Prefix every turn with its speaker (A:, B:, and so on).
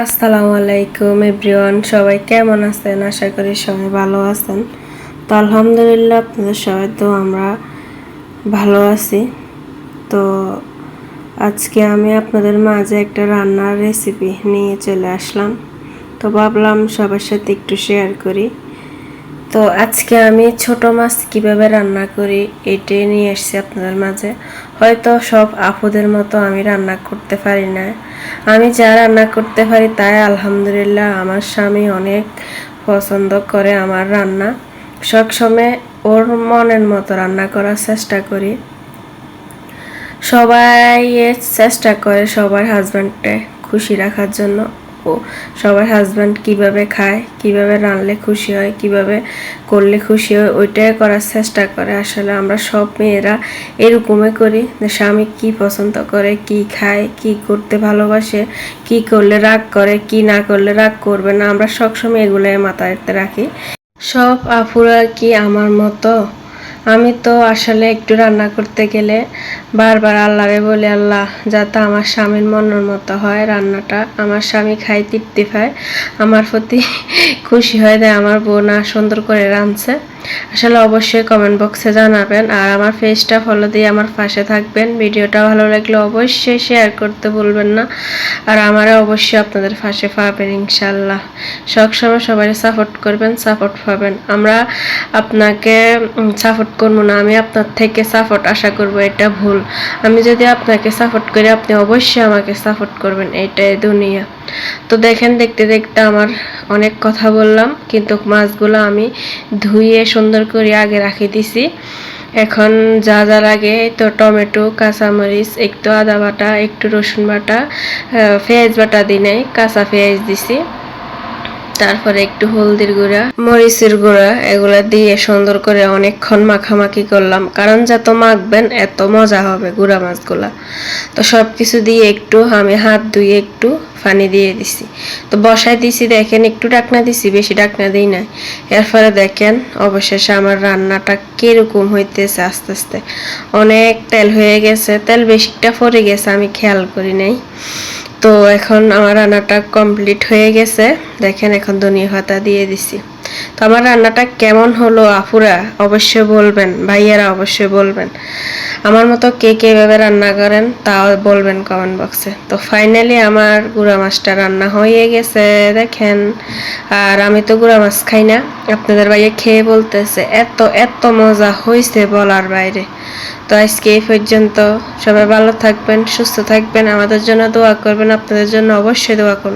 A: আসসালামু আলাইকুম এভরিওয়ান, সবাই কেমন আছেন? আশা করি সবাই ভালো আছেন। তো আলহামদুলিল্লাহ, আপনাদের সবাই তো আমরা ভালো আছি। তো আজকে আমি আপনাদের মাঝে একটা রান্নার রেসিপি নিয়ে চলে আসলাম। তো ভাবলাম সবার সাথে একটু শেয়ার করি। তো আজকে আমি ছোট মাছ কিভাবে রান্না করি এটাই নিয়ে এসেছি আপনাদের মাঝে। হয়তো সব আপুদের মতো আমি রান্না করতে পারি না। আমি যা রান্না করতে পারি তাই আলহামদুলিল্লাহ আমার স্বামী অনেক পছন্দ করে আমার রান্না। সবসময় ওর মনের মতো রান্না করার চেষ্টা করি। সবাই চেষ্টা করে সবার হাজব্যান্ডকে খুশি রাখার জন্য। ও সবার হাজব্যান্ড কিভাবে খায়, কিভাবে রান্নলে খুশি হয়, কিভাবে করলে খুশি হয়, ওইটাই করার চেষ্টা করে। আসলে আমরা সব মেয়েরা এরকমই করি যে স্বামী কি পছন্দ করে, কি খায়, কি করতে ভালোবাসে, কি করলে রাগ করে, কি না করলে রাগ করবে না, আমরা সবসময় এগুলোই মাথায় রাখি। সব আপুরা কি আমার মতো? আমি তো আসলে একটু রান্না করতে গেলে বারবার আল্লাহরে বলি, আল্লাহ যাতে আমার স্বামীর মনের মতো হয় রান্নাটা, আমার স্বামী খাই তৃপ্তি পায়, আমার প্রতি খুশি হয় দেয় আমার বউ না সুন্দর করে রাঁধছে। আসলে অবশ্যই কমেন্ট বক্সে জানাবেন, আর আমার পেজটা ফলো দিয়ে আমার পাশে থাকবেন। ভিডিওটা ভালো লাগলে অবশ্যই শেয়ার করতে ভুলবেন না, আর আমারে অবশ্যই আপনাদের পাশে পাবেন ইনশাল্লাহ। সবসময় সবাই সাপোর্ট করবেন, সাপোর্ট পাবেন। আমরা আপনাকে সাপোর্ট করবো না, আমি আপনার থেকে সাপোর্ট আশা করব, এটা ভুল। আমি যদি আপনাকে সাপোর্ট করি, আপনি অবশ্যই আমাকে সাপোর্ট করবেন, এইটাই দুনিয়া। তো দেখেন, দেখতে দেখতে আমার অনেক কথা বললাম, কিন্তু মাছগুলো আমি ধুয়ে সুন্দর করে আগে রাখি দিছি। এখন যা যা লাগে, তো টমেটো, কাঁচামরিচ, একটু আদা বাটা, একটু রসুন বাটা, পেঁয়াজ বাটা দিই নাই, কাঁচা পেঁয়াজ দিছি, তারপরে একটু হলদির গুঁড়া, মরিচের গুঁড়া, এগুলা দিয়ে সুন্দর করে অনেকক্ষণ মাখামাখি করলাম, কারণ যত মাখবেন এত মজা হবে গুঁড়া মাছগুলা। তো সব কিছু দিয়ে একটু আমি হাত ধুয়ে একটু পানি দিয়ে দিছি, তো বসায় দিছি। দেখেন একটু ডাকনা দিছি, বেশি ডাকনা দিই নাই। এরপরে দেখেন অবশেষে আমার রান্নাটা কিরকম হইতেছে। আস্তে আস্তে অনেক তেল হয়ে গেছে, তেল বেশিটা পড়ে গেছে, আমি খেয়াল করি নাই। তো এখন আমার রান্নাটা কমপ্লিট হয়ে গেছে। দেখেন এখন ধনিয়া পাতা দিয়ে দিছি। তো আমার রান্নাটা কেমন হলো আপুরা অবশ্যই বলবেন, ভাইয়ারা অবশ্যই বলবেন। আমার মতো কে কে এভাবে রান্না করেন তাও বলবেন কমেন্ট বক্সে। তো ফাইনালি আমার গুঁড়া মাছটা রান্না হয়ে গেছে দেখেন। আর আমি তো গুঁড়া মাছ খাই না, আপনাদের ভাইয়া খেয়ে বলতেছে এত এত মজা হয়েছে বলার বাইরে। তো আজকে এই পর্যন্ত। সবাই ভালো থাকবেন, সুস্থ থাকবেন, আমাদের জন্য দোয়া করবেন, আপনাদের জন্য অবশ্যই দোয়া করবেন।